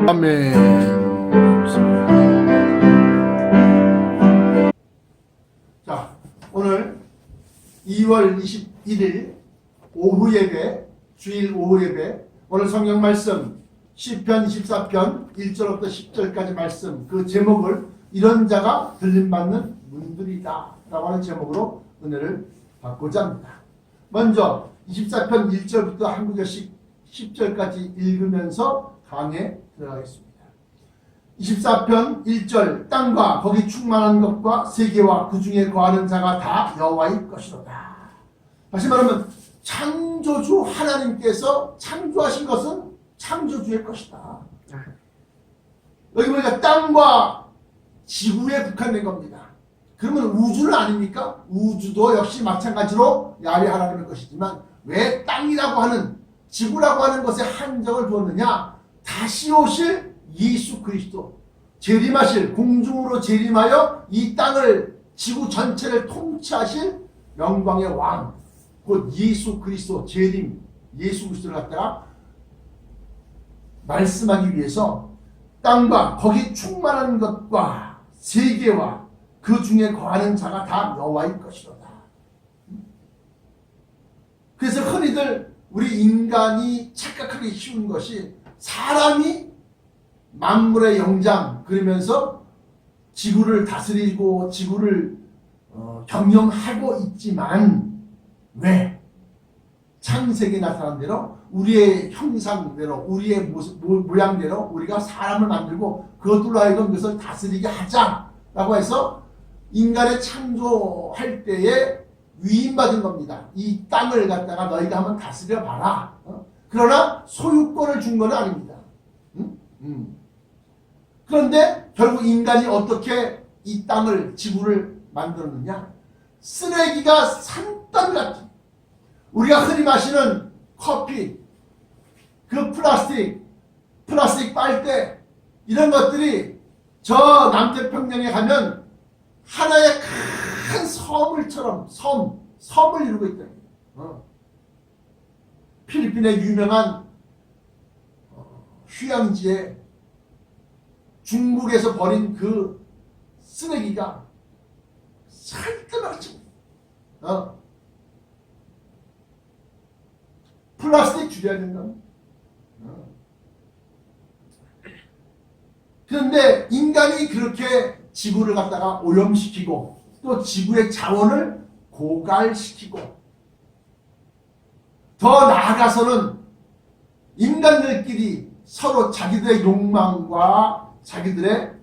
아멘. 자, 오늘 2월 21일 오후 예배, 주일 오후 예배, 오늘 성경 말씀 시편 24편 1절부터 10절까지 말씀, 그 제목을 이런 자가 들림받는 문들이다 라고 하는 제목으로 은혜를 받고자 합니다. 먼저 24편 1절부터 한 구절씩 10절까지 읽으면서 강에 들어가겠습니다. 24편 1절, 땅과 거기 충만한 것과 세계와 그 중에 거하는 자가 다 여호와의 것이로다. 다시 말하면 창조주 하나님께서 창조하신 것은 창조주의 것이다. 여기 보니까 땅과 지구에 국한된 겁니다. 그러면 우주는 아닙니까? 우주도 역시 마찬가지로 야훼 하나님의 것이지만 왜 땅이라고 하는, 지구라고 하는 것에 한정을 두었느냐? 다시 오실 예수 그리스도, 재림하실, 공중으로 재림하여 이 땅을, 지구 전체를 통치하실 영광의 왕, 곧 예수 그리스도, 재림 예수 그리스도를 갖다가 말씀하기 위해서 땅과 거기 충만한 것과 세계와 그 중에 거하는 자가 다 여호와의 것이로다. 그래서 흔히들 우리 인간이 착각하기 쉬운 것이, 사람이 만물의 영장, 그러면서 지구를 다스리고 지구를 경영하고 있지만, 왜? 창세기에 나타난 대로 우리의 형상대로, 우리의 모양대로 우리가 사람을 만들고 그것들로 하여금 그것을 다스리게 하자라고 해서 인간의 창조할 때에 위임받은 겁니다. 이 땅을 갖다가 너희가 한번 다스려 봐라. 그러나 소유권을 준 건 아닙니다. 그런데 결국 인간이 어떻게 이 땅을, 지구를 만들었느냐? 쓰레기가 산더미 같은, 우리가 흔히 마시는 커피, 그 플라스틱 빨대, 이런 것들이 저 남태평양에 가면 하나의 큰 섬을처럼 섬을 이루고 있다. 필리핀의 유명한 휴양지에 중국에서 버린 그 쓰레기가 살뜰하지. 플라스틱 줄여야 된다. 그런데 인간이 그렇게 지구를 갖다가 오염시키고 또 지구의 자원을 고갈시키고, 더 나아가서는 인간들끼리 서로 자기들의 욕망과 자기들의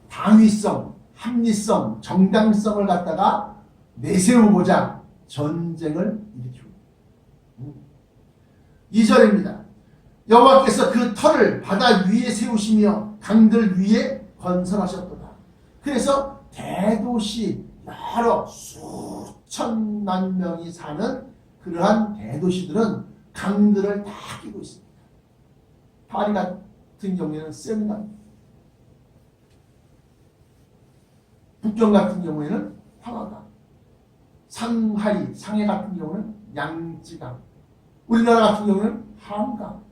당위성, 합리성, 정당성을 갖다가 내세우고자 전쟁을 일으키고, 2절입니다. 여호와께서 그 터를 바다 위에 세우시며 강들 위에 건설하셨도다. 그래서 대도시, 여러 수천만 명이 사는 그러한 대도시들은 강들을 다 끼고 있습니다. 파리 같은 경우에는 센강, 북경 같은 경우에는 황하강, 상해 같은 경우는 양지강, 우리나라 같은 경우는 한강,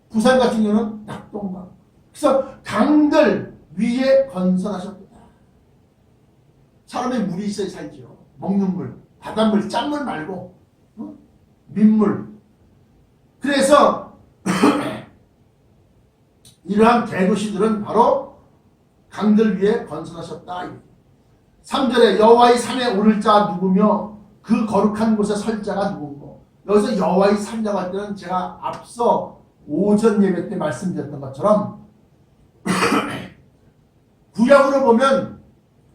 부산 같은 경우는 낙동강. 그래서 강들 위에 건설하셨다. 사람의 물이 있어야 살죠. 먹는 물, 바닷물, 짠물 말고 민물. 그래서 이러한 대도시들은 바로 강들 위에 건설하셨다. 3절에 여호와의 산에 오를 자 누구며 그 거룩한 곳에 설 자가 누구고, 여기서 여호와의 산이라고 할 때는 제가 앞서 오전 예배 때 말씀드렸던 것처럼 구약으로 보면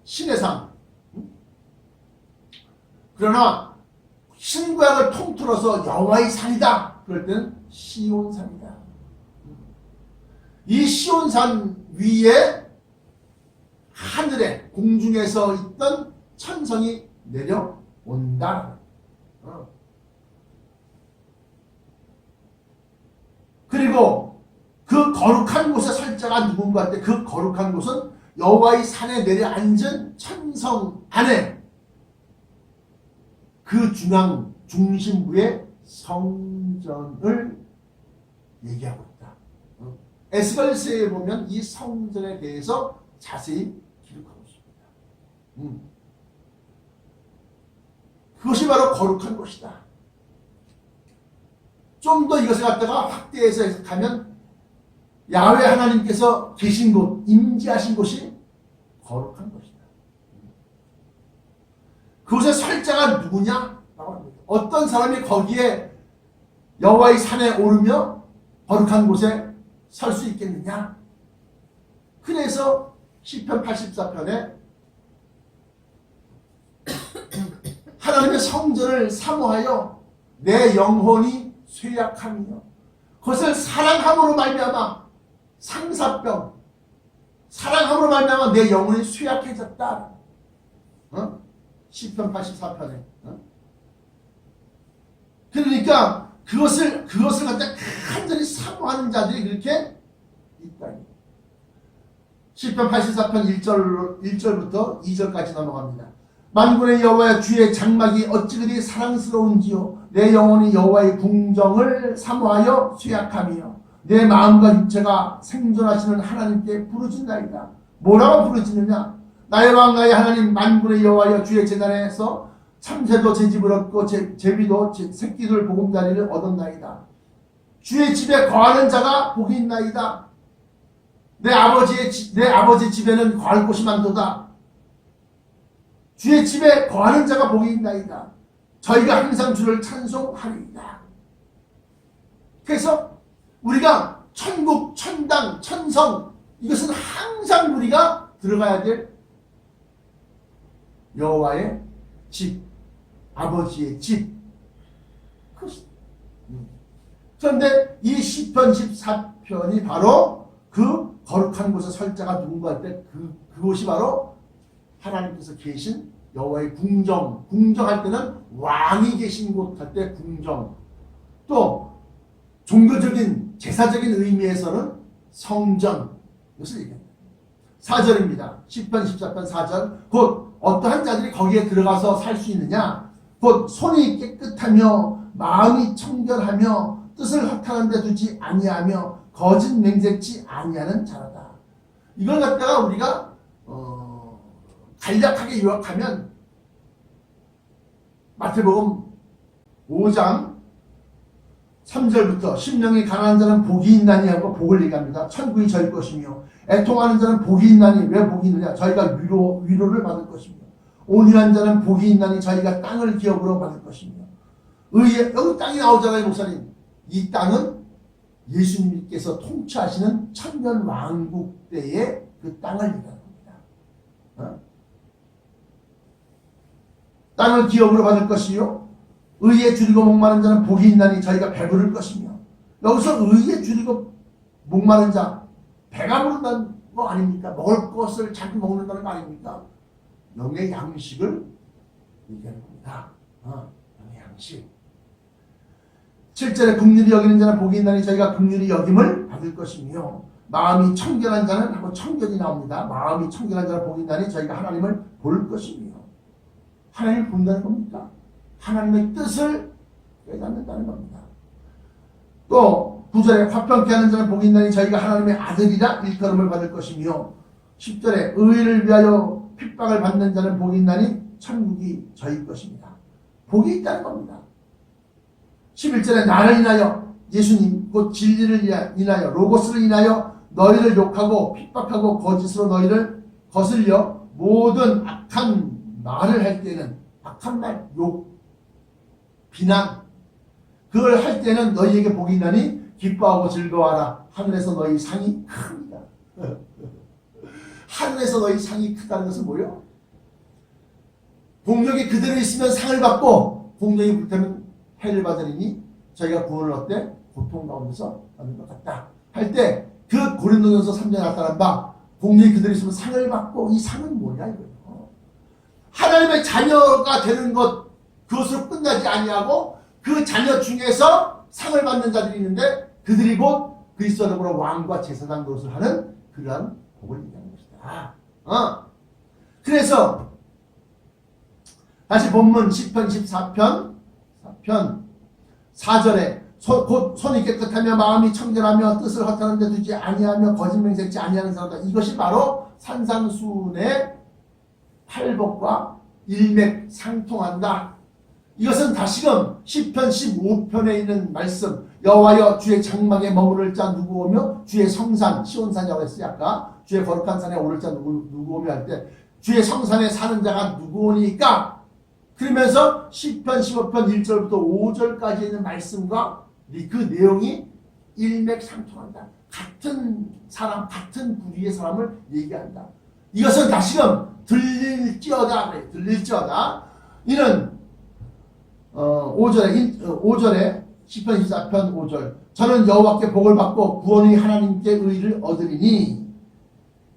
신의 산, 그러나 신구약을 통틀어서 여호와의 산이다 그럴 때는 시온산이다. 이 시온산 위에 하늘에, 공중에서 있던 천성이 내려온다. 그리고 그 거룩한 곳에 설 자가 누군가 할 때, 그 거룩한 곳은 여호와의 산에 내려앉은 천성 안에 그 중심부의 성전을 얘기하고 있다. 에스겔서에 보면 이 성전에 대해서 자세히 기록하고 있습니다. 그것이 바로 거룩한 곳이다. 좀 더 이것을 갖다가 확대해서 해석하면 야훼 하나님께서 계신 곳, 임재하신 곳이 거룩한 곳이다. 그곳의 설자가 누구냐? 어떤 사람이 거기에 여호와의 산에 오르며 거룩한 곳에 설 수 있겠느냐? 그래서 시편 84편에 하나님의 성전을 사모하여 내 영혼이 쇠약하며 그것을 사랑함으로 말미암아 상사병 사랑함으로 말미암아 내 영혼이 쇠약해졌다. 시편 84편에. 그러니까 그것을 갖다 간절히 사모하는 자들이 그렇게 있다. 시편 84편 1절부터 2절까지 넘어갑니다. 만군의 여호와여 주의 장막이 어찌 그리 사랑스러운지요. 내 영혼이 여호와의 궁정을 사모하여 쇠약하며 내 마음과 육체가 생존하시는 하나님께 부르짖나이다. 뭐라고 부르짖느냐? 나의 왕 나의 하나님 만군의 여호와여 주의 제단에서 참새도 제 집을 얻고 제비도 새끼들 보금자리를 얻었나이다. 주의 집에 거하는 자가 복이 있나이다. 내 아버지 집에는 거할 곳이 많도다. 주의 집에 거하는 자가 복이 있나이다. 저희가 항상 주를 찬송하리이다. 그래서 우리가 천국, 천당, 천성 이것은 항상 우리가 들어가야 될 여호와의 집, 아버지의 집. 그런데 이 시편 14편이 바로 그 거룩한 곳의 설자가 누군가 할 때 그곳이 바로 하나님께서 계신 여호와의 궁정. 궁정할 때는 왕이 계신 곳 할 때 궁정. 또 종교적인 제사적인 의미에서는 성전. 이것을 얘기합니다. 4절입니다. 시편 14편 4절. 곧 어떠한 자들이 거기에 들어가서 살 수 있느냐? 곧 손이 깨끗하며 마음이 청결하며 뜻을 허탄한 데 두지 아니하며 거짓 맹세치 아니하는 자라다. 이걸 갖다가 우리가 간략하게 요약하면 마태복음 5장 3절부터 심령이 가난한 자는 복이 있나니 하고 복을 얘기합니다. 천국이 저희 것이며 애통하는 자는 복이 있나니 왜 복이 있느냐? 저희가 위로를 받을 것이며 온유한 자는 복이 있나니 저희가 땅을 기업으로 받을 것이며 여기 땅이 나오잖아요. 목사님. 이 땅은 예수님께서 통치하시는 천년 왕국 때의 그 땅을 얘기하는 겁니다. 땅을 기업으로 받을 것이요 의에 줄이고 목마른 자는 복이 있나니 저희가 배부를 것이며 여기서 의에 줄이고 목마른 자 배가 부른다는 거 아닙니까? 먹을 것을 자꾸 먹는다는 거 아닙니까? 영의 양식을 얘기하는 겁니다. 영의 양식. 7절에 긍휼히 여기는 자는 복이 있나니 저희가 긍휼히 여김을 받을 것이며 마음이 청결한 자는 하고 청결이 나옵니다. 마음이 청결한 자는 복이 있나니 저희가 하나님을 볼 것이며 하나님을 본다는 겁니까? 하나님의 뜻을 깨닫는다는 겁니다. 또 9절에 화평케 하는 자는 복이 있나니 저희가 하나님의 아들이라 일컬음을 받을 것이며 10절에 의를 위하여 핍박을 받는 자는 복이 있나니 천국이 저희 것입니다. 복이 있다는 겁니다. 11절에 나를 인하여 예수님 곧 진리를 인하여 로고스를 인하여 너희를 욕하고 핍박하고 거짓으로 너희를 거슬려 모든 악한 말을 할 때는 악한 말, 욕, 비난 그걸 할 때는 너희에게 복이 있나니 기뻐하고 즐거워하라. 하늘에서 너희 상이 큽니다. 하늘에서 너희 상이 크다는 것은 뭐예요? 공력이 그대로 있으면 상을 받고 공력이 불타면 해를 받으리니 저희가 구원을 얻되 고통 가운데서 받는 것 같다. 할 때 그 고린도전서 3장에 나타난 바 공력이 그대로 있으면 상을 받고 이 상은 뭐냐 이거예요. 하나님의 자녀가 되는 것 그것으로 끝나지 아니하고 그 자녀 중에서 상을 받는 자들이 있는데 그들이 곧 그리스도와 더불어 왕과 제사장 노릇을 하는 그러한 복을 얘기하는 것이다. 그래서 다시 본문 10편 14편 4절에 곧 손이 깨끗하며 마음이 청결하며 뜻을 허탄한 데 두지 아니하며 거짓 맹세치 아니하는 사람다. 이것이 바로 산상수훈의 팔복과 일맥상통한다. 이것은 다시금 시편 15편에 있는 말씀, 여호와여 주의 장막에 머무를 자 누구 오며 주의 성산 시온산이라고 했어요. 아까 주의 거룩한 산에 오를 자 누구 오며 할 때 주의 성산에 사는 자가 누구 오니까, 그러면서 시편 15편 1절부터 5절까지 있는 말씀과 그 내용이 일맥상통한다. 같은 사람, 같은 부류의 사람을 얘기한다. 이것은 다시금 들릴지어다. 이는 5절에 시편 24편 5절, 저는 여호와께 복을 받고 구원의 하나님께 의를 얻으리니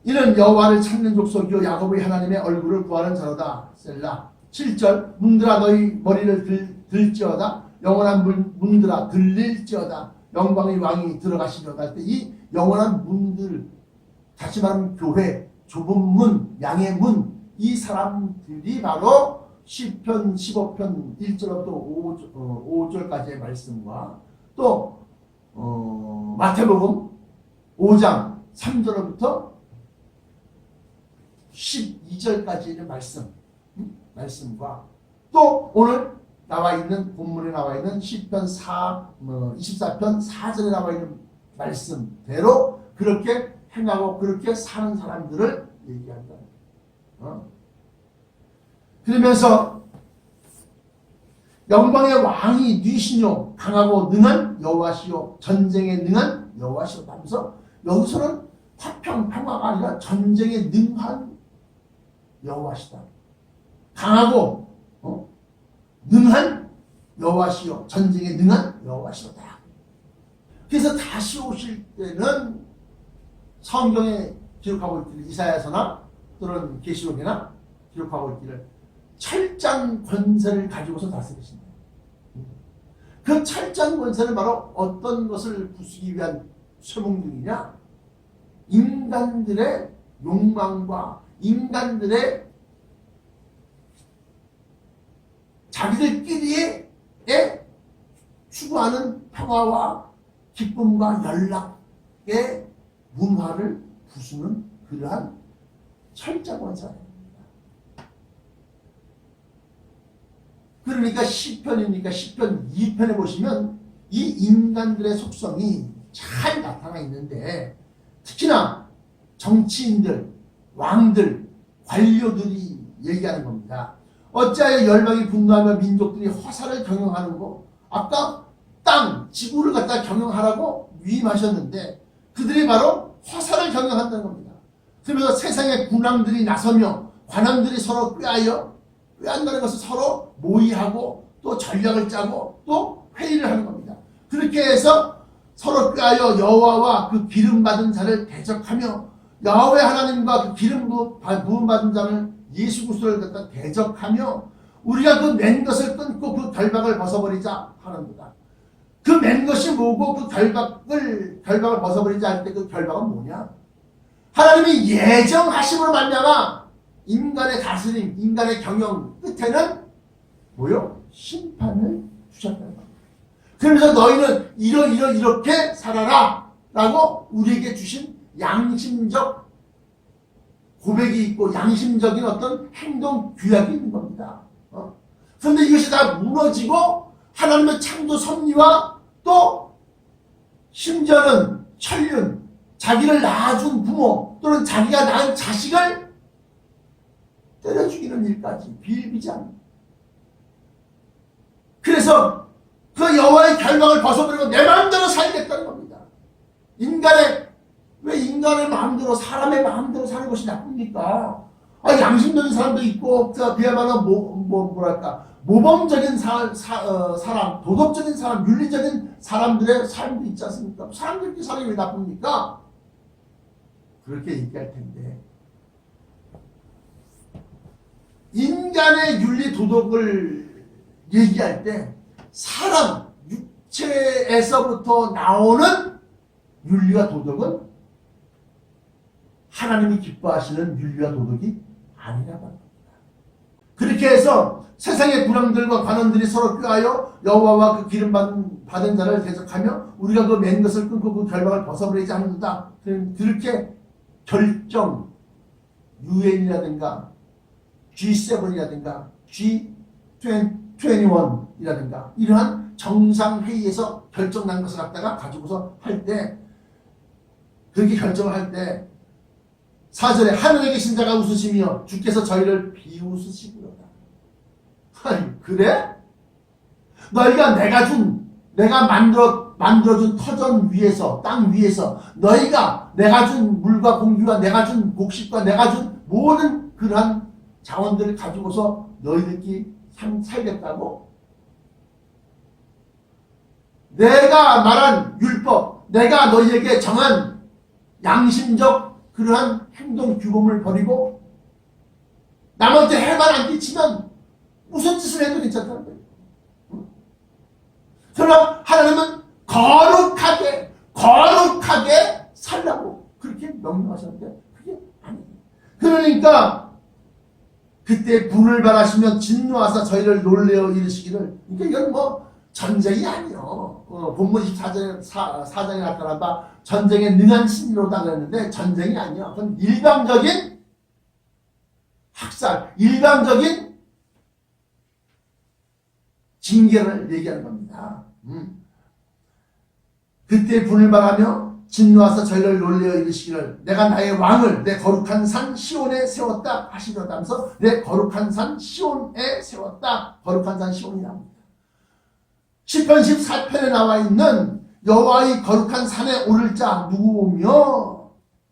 이는 여호와를 찾는 족속이요 야곱의 하나님의 얼굴을 구하는 자로다. 셀라. 7절, 문들아 너희 머리를 들지어다. 영원한 문들아 들릴지어다. 영광의 왕이 들어가시려다 할 때 이 영원한 문들, 다시 말하면 교회, 좁은 문, 양의 문, 이 사람들이 바로 시편 15편 1절부터 5절까지의 말씀과 또 마태복음 5장 3절부터 12절까지의 말씀과 또 오늘 나와 있는 본문에 나와 있는 시편 24편 4절에 나와 있는 말씀대로 그렇게 행하고 그렇게 사는 사람들을 얘기한다. 그러면서 영광의 왕이 뉘시뇨 강하고 능한 여호와시요 전쟁에 능한 여호와시요 하면서 여기서는 화평 평화가 아니라 전쟁에 능한 여호와시다. 강하고 능한 여호와시요 전쟁에 능한 여호와시로다. 그래서 다시 오실 때는 성경에 기록하고 있기를, 이사야서나 또는 계시록이나 기록하고 있기를 철장 권세를 가지고서 다스리신다. 그 철장 권세는 바로 어떤 것을 부수기 위한 쇠몽둥이냐? 인간들의 욕망과 인간들의 자기들끼리의 추구하는 평화와 기쁨과 연락의 문화를 부수는 그러한 철장 권세입니다. 그러니까 시편이니까 시편 2편에 보시면 이 인간들의 속성이 잘 나타나 있는데, 특히나 정치인들, 왕들, 관료들이 얘기하는 겁니다. 어찌하여 열방이 분노하며 민족들이 화살을 경영하는고, 아까 땅, 지구를 갖다 경영하라고 위임하셨는데 그들이 바로 화살을 경영한다는 겁니다. 그러면서 세상의 군왕들이 나서며 관원들이 서로 꾀한다는 것을 서로 모의하고 또 전략을 짜고 또 회의를 하는 겁니다. 그렇게 해서 서로 꾀하여 여호와와 그 기름 받은 자를 대적하며 야훼 하나님과 그 기름 부음 받은 자를 예수 그리스도를 갖다 대적하며 우리가 그 맨 것을 끊고 그 결박을 벗어버리자 하는 거다. 그 맨 것이 뭐고 그 결박을 벗어버리자 할 때 그 결박은 뭐냐? 하나님이 예정하심으로 말미암아 인간의 다스림, 인간의 경영 끝에는 뭐요? 심판을 주셨다는 겁니다. 그러면서 너희는 이렇게 살아라 라고 우리에게 주신 양심적 고백이 있고 양심적인 어떤 행동 규약이 있는 겁니다. 그런데 이것이 다 무너지고 하나님의 창조 섭리와 또 심지어는 천륜, 자기를 낳아준 부모 또는 자기가 낳은 자식을 때려 죽이는 일까지 비일비재합니다. 그래서 그 여호와의 결박을 벗어버리고 내 마음대로 살겠다는 겁니다. 왜 인간의 마음대로, 사람의 마음대로 사는 것이 나쁩니까? 양심적인 사람도 있고 그야말로 뭐랄까 모범적인 사람, 도덕적인 사람, 윤리적인 사람들의 삶도 있지 않습니까? 사람들끼리 사는 게 왜 나쁩니까? 그렇게 얘기할 텐데, 인간의 윤리 도덕을 얘기할 때 사람 육체에서부터 나오는 윤리와 도덕은 하나님이 기뻐하시는 윤리와 도덕이 아니라고 합니다. 그렇게 해서 세상의 군왕들과 관원들이 서로 꾀하여 여호와와 그 기름 받은 받은 자를 대적하며 우리가 그 맨 것을 끊고 그 결박을 벗어버리지 않는다. 그렇게 결정, UN이라든가 G7이라든가 G21이라든가 이러한 정상회의에서 결정난 것을 갖다가 가지고서 할 때, 그렇게 결정을 할 때 4절에 하늘에 계신 자가 웃으시며 주께서 저희를 비웃으시구로다. 아니 그래? 너희가 내가 만들어준 터전 위에서, 땅 위에서 너희가 내가 준 물과 공기와 내가 준 곡식과 내가 준 모든 그러한 자원들을 가지고서 너희들끼리 살겠다고? 내가 말한 율법, 내가 너희에게 정한 양심적 그러한 행동 규범을 버리고 남한테 해만 안 끼치면 무슨 짓을 해도 괜찮다는 거예요. 그러나 하나님은 거룩하게 살라고 그렇게 명령하셨는데 그게 아니에요. 그러니까 그때 분을 바라시며 진노하사 저희를 놀래어 이르시기를, 그러니까 이건 뭐 전쟁이 아니요. 본문 24장에 나타난 바 전쟁에 능한 신이로다 그랬는데 전쟁이 아니요. 그건 일방적인 학살, 일방적인 징계를 얘기하는 겁니다. 그때 분을 바라며 진노하사 저희를 놀래어 이르시기를 내가 나의 왕을 내 거룩한 산 시온에 세웠다 하시려다면서 내 거룩한 산 시온에 세웠다. 거룩한 산 시온이랍니다. 시편 14편에 나와 있는 여호와의 거룩한 산에 오를 자 누구며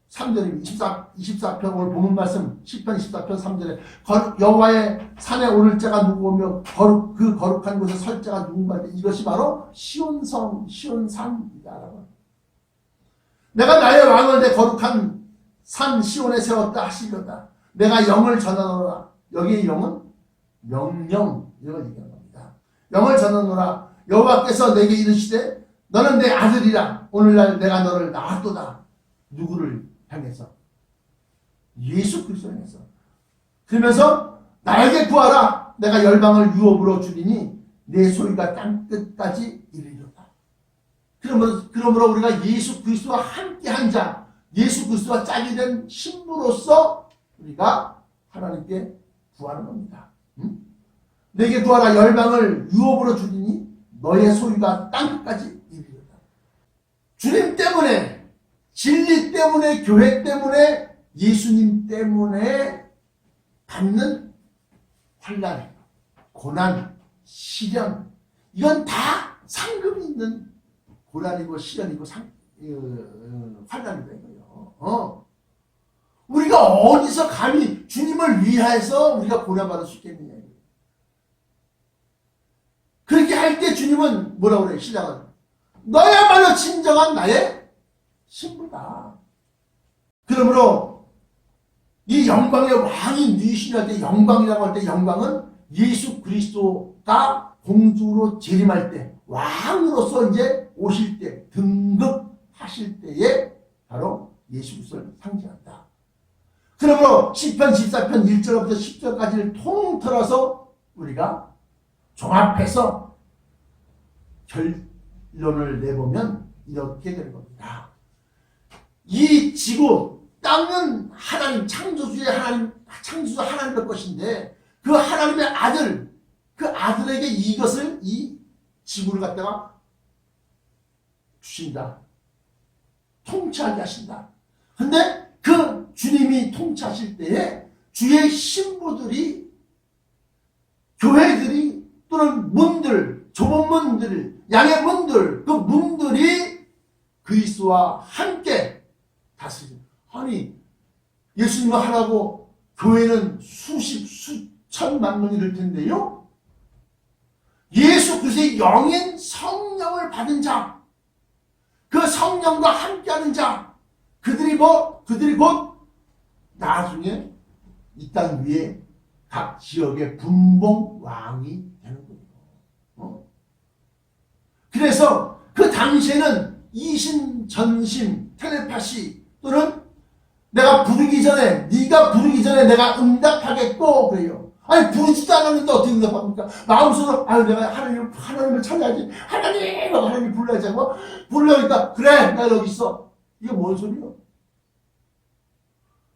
3절에 24편 오늘 본문 말씀 시편 24편 3절에 여호와의 산에 오를 자가 누구며 그 거룩한 곳에 설 자가 누군가, 이것이 바로 시온성 시온산이다. 내가 나의 왕을 내 거룩한 산 시온에 세웠다 하시려다. 내가 영을 전하노라. 여기의 영은 명령 이걸 얘기하는 겁니다. 영을 전하노라. 여호와께서 내게 이르시되 너는 내 아들이라. 오늘날 내가 너를 낳았도다. 누구를 향해서? 예수 그리스도를 향해서. 그러면서 나에게 구하라. 내가 열방을 유업으로 주리니 내 소리가 땅끝까지 이르리로다. 그러므로 우리가 예수 그리스도와 함께한 자, 예수 그리스도와 짝이 된 신부로서 우리가 하나님께 구하는 겁니다. 내게 구하라. 열방을 유업으로 주리니 너의 소리가 땅끝까지 이르리로다. 주님 때문에, 진리 때문에, 교회 때문에, 예수님 때문에 받는 환난, 고난, 시련, 이건 다 상급이 있는 고난이고 시련이고 환난이 된 거예요. 우리가 어디서 감히 주님을 위하여서 우리가 고난받을 수 있겠느냐. 그렇게 할 때 주님은 뭐라고 그래요? 시작은 너야말로 진정한 나의 신부다. 그러므로 이 영광의 왕이 누이시할 때, 영광이라고 할 때 영광은 예수 그리스도가 공주로 재림할 때, 왕으로서 이제 오실 때, 등극하실 때에 바로 예수 그리스도를 상징한다. 그러므로 시편 14편 1절부터 10절까지를 통틀어서 우리가 종합해서 결론을 내보면 이렇게 되는 겁니다. 이 지구, 땅은 하나님, 창조주의 하나님, 창조주 하나님의 것인데 그 하나님의 아들, 그 아들에게 이것을, 이 지구를 갖다가 주신다. 통치하게 하신다. 근데 그 주님이 통치하실 때에 주의 신부들이, 교회들이, 또는 문들, 좁은 문들, 양의 문들, 그 문들이 그리스도와 함께 다스리죠. 아니, 예수님을 하라고 교회는 수천만 명이 될 텐데요. 예수 그리스도의 영인 성령을 받은 자, 그 성령과 함께하는 자, 그들이 곧 나중에 이 땅 위에 각 지역의 분봉 왕이 되는 거예요. 그래서 그 당시에는 이신, 전심, 텔레파시 또는 내가 부르기 전에, 네가 부르기 전에 내가 응답하겠고 그래요. 아니 부르지도 않았는데 어떻게 응답합니까? 마음속으로 아유 내가 하나님을 찾아야지. 하나님 불러야지 하고 불러니까 그래 나 여기 있어. 이게 뭔 소리야?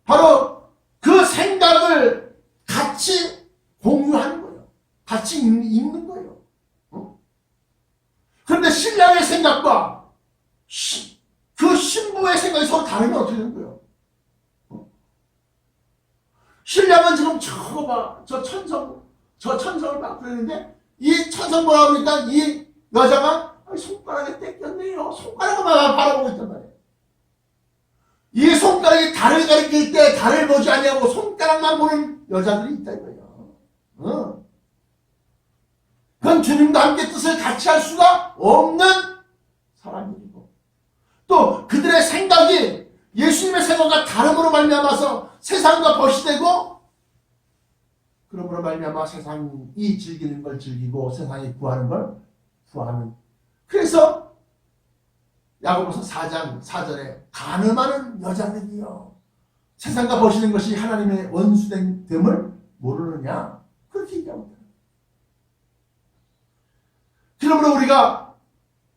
바로 그 생각을 같이 공유하는 거예요. 같이 읽는 거예요. 그런데 신랑의 생각과 그 신부의 생각이 서로 다르면 어떻게 되는 거예요? 신랑은 지금 저 천성을 막 그러는데 이 천성 뭐라고 하니까 이 여자가 손가락에 떼꼈네요. 손가락을 막 바라보고 있단 말이에요. 이 손가락이 달을 가리킬 때 달을 보지 아니하고 손가락만 보는 여자들이 있다 이거예요. 그건 주님과 함께 뜻을 같이 할 수가 없는 사람들이고 또 그들의 생각이 예수님의 생각과 다름으로 말미암아서 세상과 벗이되고 그러므로 말미암아 세상이 즐기는 걸 즐기고 세상이 구하는 걸 구하는 그래서 야고보서 4장 4절에 간음하는 여자들이요 세상과 벗이된 것이 하나님의 원수됨을 모르느냐 그렇게 얘기합니다. 그러므로 우리가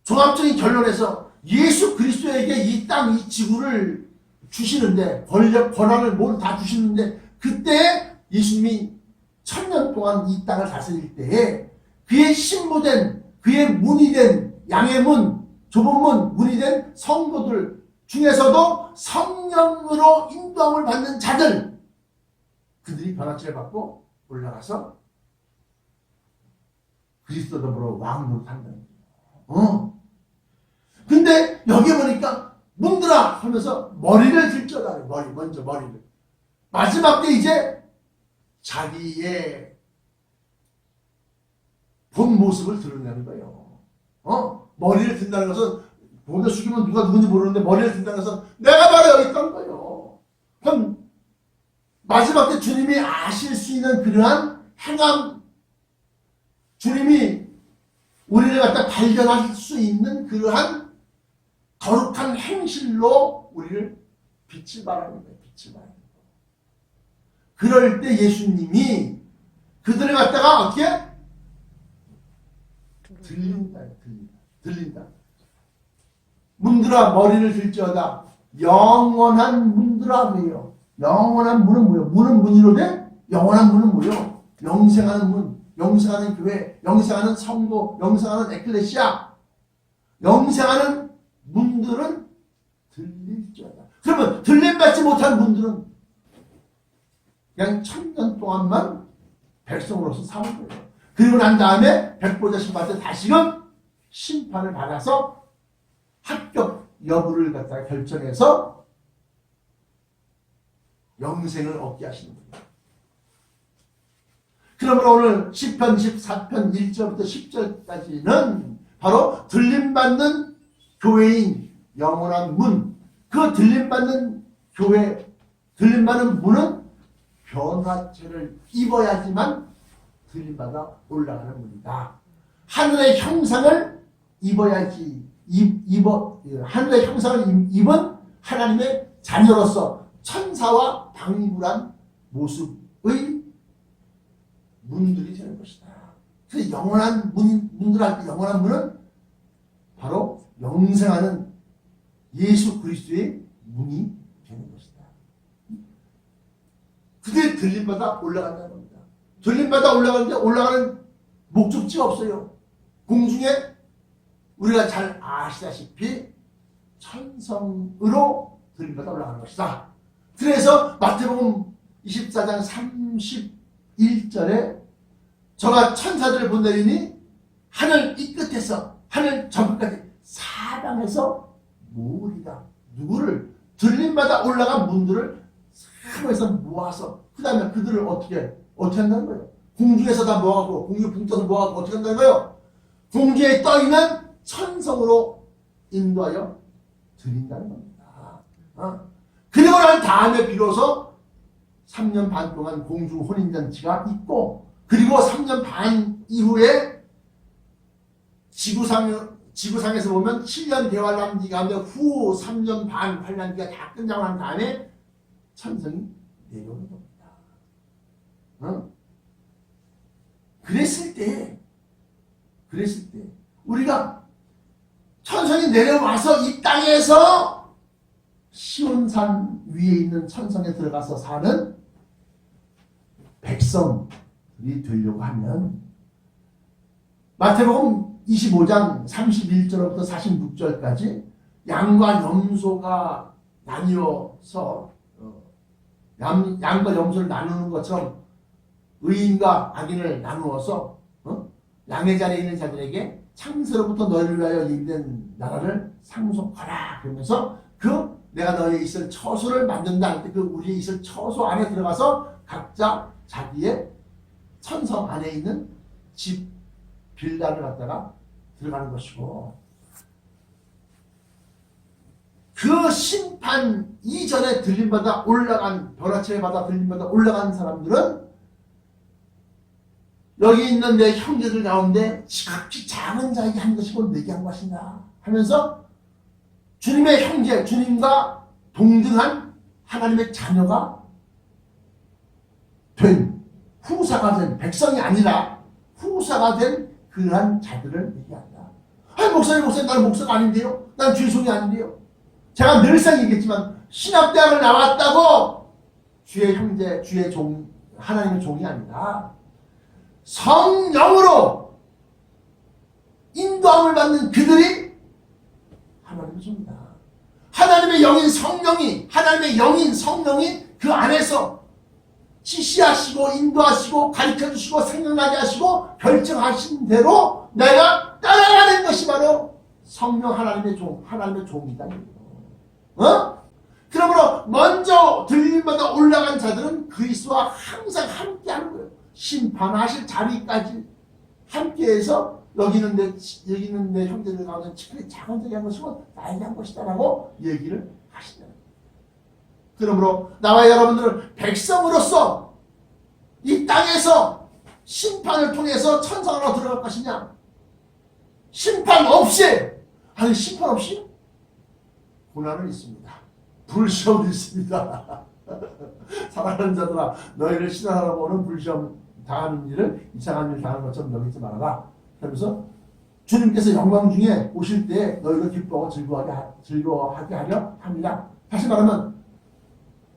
종합적인 결론에서 예수 그리스도에게 이 땅, 이 지구를 주시는데 권한을 뭘 다 주시는데 그때 예수님이 1000년 동안 이 땅을 다스릴 때에 그의 신부된 그의 문이 된 양의 문, 좁은 문, 문이 된 성도들 중에서도 성령으로 인도함을 받는 자들 그들이 변화체를 받고 올라가서 그리스도 더불어 왕노릇한다는 거예요. 근데 여기 보니까 문들아 하면서 머리를 들쳐다. 먼저 머리를. 마지막 때 이제 자기의 본 모습을 드러내는 거예요. 머리를 든다는 것은 고개 숙이면 누가 누군지 모르는데 머리를 든다는 것은 내가 바로 여기 있다는 거예요. 그럼 마지막 때 주님이 아실 수 있는 그러한 행함 주님이 우리를 갖다 발견할 수 있는 그러한 거룩한 행실로 우리를 빛을 발하는 거예요. 빛을 발하는 거예요. 그럴 때 예수님이 그들을 갖다가 어떻게? 들린다. 문들아 머리를 들지어다. 영원한 문들아 왜요? 영원한 문은 뭐예요? 문은 문이로 돼? 영원한 문은 뭐예요? 영생하는 문, 영생하는 교회, 영생하는 성도, 영생하는 에클레시아, 영생하는 문들은 들릴지어다. 그러면 들림받지 못한 문들은 그냥 1000년 동안만 백성으로서 사는 거예요. 그리고 난 다음에 백보자 신부한테 다시금 심판을 받아서 합격 여부를 갖다가 결정해서 영생을 얻게 하시는 거예요. 그러므로 오늘 시편 24편 1절부터 10절까지는 바로 들림받는 교회인 영원한 문, 그 들림받는 교회, 들림받는 문은 변화체를 입어야지만 들림받아 올라가는 문이다. 하늘의 형상을 입어야지, 하늘의 형상을 입은 하나님의 자녀로서 천사와 방불한 모습의 문들이 되는 것이다. 그래서 영원한 문들할 때 영원한 문은 바로 영생하는 예수 그리스도의 문이 되는 것이다. 그게 들림받아 올라간다는 겁니다. 들림받아 올라가는데 올라가는 목적지가 없어요. 공중에 우리가 잘 아시다시피 천성으로 들림받아 올라가는 것이다. 그래서 마태복음 24장 31절에 저가 천사들을 보내리니 하늘 이 끝에서 하늘 저 끝까지 사방에서 모으리다. 누구를? 들림받아 올라간 문들을 사방에서 모아서 그 다음에 그들을 어떻게 한다는 거예요? 공중에서 다 모아갖고 공중에 붕 떠서 모아갖고 어떻게 한다는 거예요? 공중에 떠있는 천성으로 인도하여 드린다는 겁니다. 그리고 난 다음에 비로소 3년 반 동안 공중 혼인잔치가 있고 그리고 3년 반 이후에 지구상에서 보면 7년 대환란기 가운데 후 3년 반 환란기가 다 끝나고 난 다음에 천성이 내려오는 겁니다. 그랬을 때 우리가 천성이 내려와서 이 땅에서 시온산 위에 있는 천성에 들어가서 사는 백성이 되려고 하면 마태복음 25장 31절부터 46절까지 양과 염소가 나뉘어서 양과 염소를 나누는 것처럼 의인과 악인을 나누어서 양의 자리에 있는 자들에게 창세로부터 너희를 위하여 예비된 나라를 상속하라 그러면서 내가 너희에 있을 처소를 만든다 할 때 우리에 있을 처소 안에 들어가서 각자 자기의 천성 안에 있는 집 빌라를 갖다가 들어가는 것이고, 그 심판 이전에 들림받아 올라간, 벼라체를 받아 들림받아 올라간 사람들은 여기 있는 내 형제들 가운데 지극히 작은 자에게 한 것이고 내게 한 것이냐 하면서 주님의 형제, 주님과 동등한 하나님의 자녀가 된, 후사가 된, 백성이 아니라 후사가 된 그러한 자들을 얘기한다. 아니 목사님 나는 목사가 아닌데요, 난 주의 종이 아닌데요. 제가 늘상 얘기했지만 신학대학을 나왔다고 주의 형제, 주의 종, 하나님의 종이 아니라 성령으로 인도함을 받는 그들이 하나님의 종이다. 하나님의 영인 성령이, 하나님의 영인 성령이 그 안에서 지시하시고 인도하시고 가르쳐주시고 생각나게 하시고 결정하신 대로 내가 따라가는 것이 바로 성령 하나님의 종, 하나님의 종이다. 그러므로 먼저 들림마다 올라간 자들은 그리스도와 항상 함께하는 거예요. 심판하실 자리까지 함께해서 여기 있는 내 형제들 가운데 특별히 작은 자리 한 것이고 나에게 한 것이다라고 얘기를 하신다. 그러므로 나와 여러분들은 백성으로서 이 땅에서 심판을 통해서 천상으로 들어갈 것이냐, 심판 없이, 아니 심판 없이 고난은 있습니다. 불시험이 있습니다. 사랑하는 자들아, 너희를 시련하라고 오는 불시험 당하는 일을 이상한 일 당하는 것처럼 여기지 말아라. 그러면서 주님께서 영광 중에 오실 때 너희가 기뻐하고 즐거워하게 하려 합니다. 다시 말하면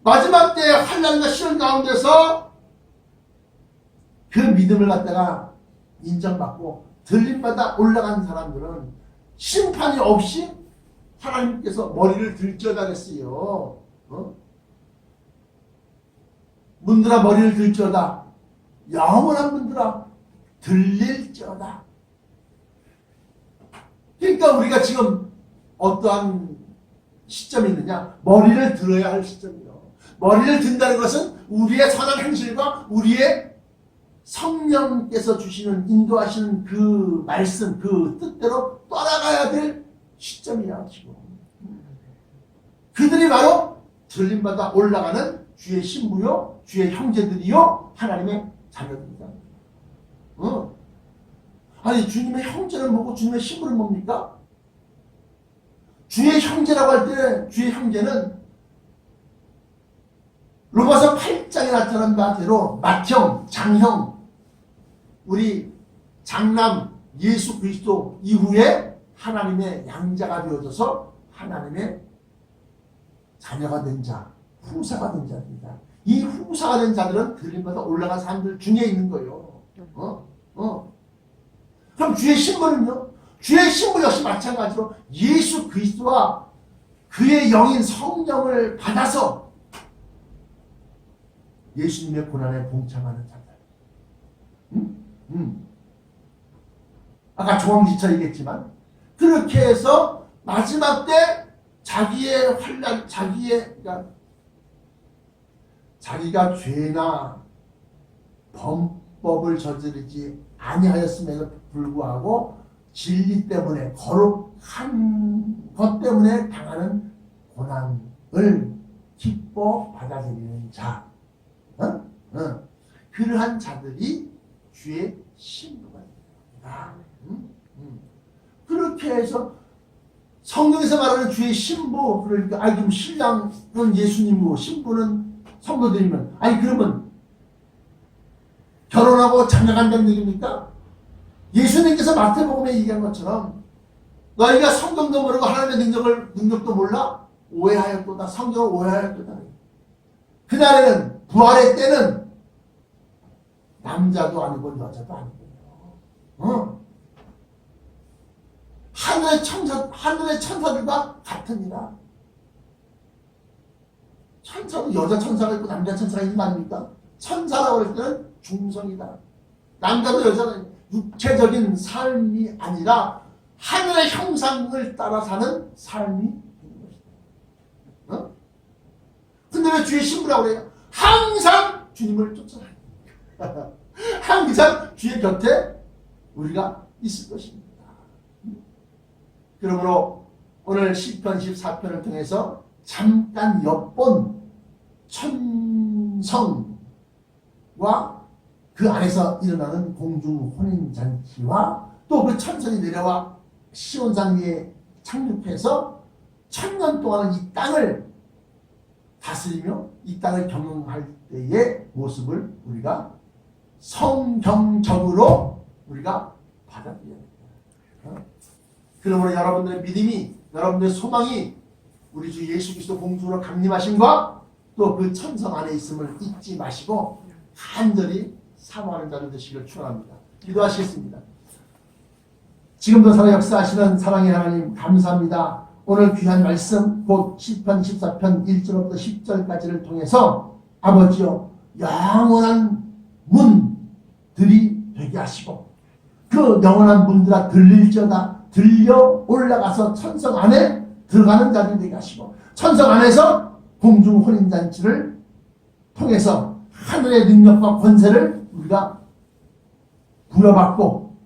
마지막 때 환난과 시련 가운데서 그 믿음을 갖다가 인정받고 들림받아 올라간 사람들은 심판이 없이 하나님께서 머리를 들지어다 그랬어요. 문들아 머리를 들지어다. 영원한 문들아 들릴지어다. 그러니까 우리가 지금 어떠한 시점이 있느냐? 머리를 들어야 할 시점이요. 머리를 든다는 것은 우리의 선한 행실과 우리의 성령께서 주시는 인도하시는 그 말씀, 그 뜻대로 따라가야 될 시점이야 지금. 그들이 바로 들림받아 올라가는 주의 신부요, 주의 형제들이요, 하나님의 자녀들이다. 아니 주님의 형제는 뭐고 주님의 신부는 뭡니까? 주의 형제라고 할 때 주의 형제는 로마서 8장에 나타난 바대로 맏형, 장형, 우리 장남 예수 그리스도 이후에 하나님의 양자가 되어져서 하나님의 자녀가 된 자, 후사가 된 자입니다. 이 후사가 된 자들은 들림받아 올라간 사람들 중에 있는 거예요. 그럼 주의 신부는요? 주의 신부 역시 마찬가지로 예수 그리스도와 그의 영인 성령을 받아서 예수님의 고난에 동참하는 자들. 아까 조항지처 얘기했지만 그렇게 해서 마지막 때 자기의 환난, 자기가 죄나 범법을 저지르지 아니하였음에도 불구하고 진리 때문에 거룩한 것 때문에 당하는 고난을 기뻐 받아들이는 자, 그러한 자들이 주의 신부가 됩니다. 그렇게 해서 성경에서 말하는 주의 신부, 그러니까 그럼 신랑은 예수님이고 신부는 성도들이면, 아니 그러면 결혼하고 자녀가 된다는 얘기입니까? 예수님께서 마태복음에 얘기한 것처럼 너희가 성경도 모르고 하나님의 능력도 몰라? 오해하였도다. 성경을 오해하였도다. 그날에는 부활의 때는 남자도 아니고 여자도 아니고요. 하늘의 천사들과 같으니라. 천사도 여자 천사가 있고 남자 천사가 있는 거 아닙니까? 천사라고 할 때는 중성이다. 남자도 여자는 육체적인 삶이 아니라 하늘의 형상을 따라 사는 삶이 있는 것이다. 근데 왜 주의 신부라고 그래요? 항상 주님을 쫓아다닙니다. 항상 주의 곁에 우리가 있을 것입니다. 그러므로 오늘 시편 14편을 통해서 잠깐 엿본 천성과 그 안에서 일어나는 공중 혼인잔치와 또 그 천성이 내려와 시온산 위에 착륙해서 1000년 동안은 이 땅을 다스리며 이 땅을 경영할 때의 모습을 우리가 성경적으로 우리가 받아들여야 됩니다. 그러므로 여러분들의 믿음이, 여러분들의 소망이 우리 주 예수 그리스도 공중으로 강림하심과 또 그 천성 안에 있음을 잊지 마시고 간절히 사모하는 자들 되시기를 축원합니다. 기도하시겠습니다. 지금도 살아 역사하시는 사랑의 하나님 감사합니다. 오늘 귀한 말씀 곧 시편 14편 1절부터 10절까지를 통해서 아버지여 영원한 문들이 되게 하시고 그 영원한 문들아 들릴지어다 들려 올라가서 천성 안에 들어가는 자들이 되게 하시고 천성 안에서 공중 혼인잔치를 통해서 하늘의 능력과 권세를 우리가 부여받고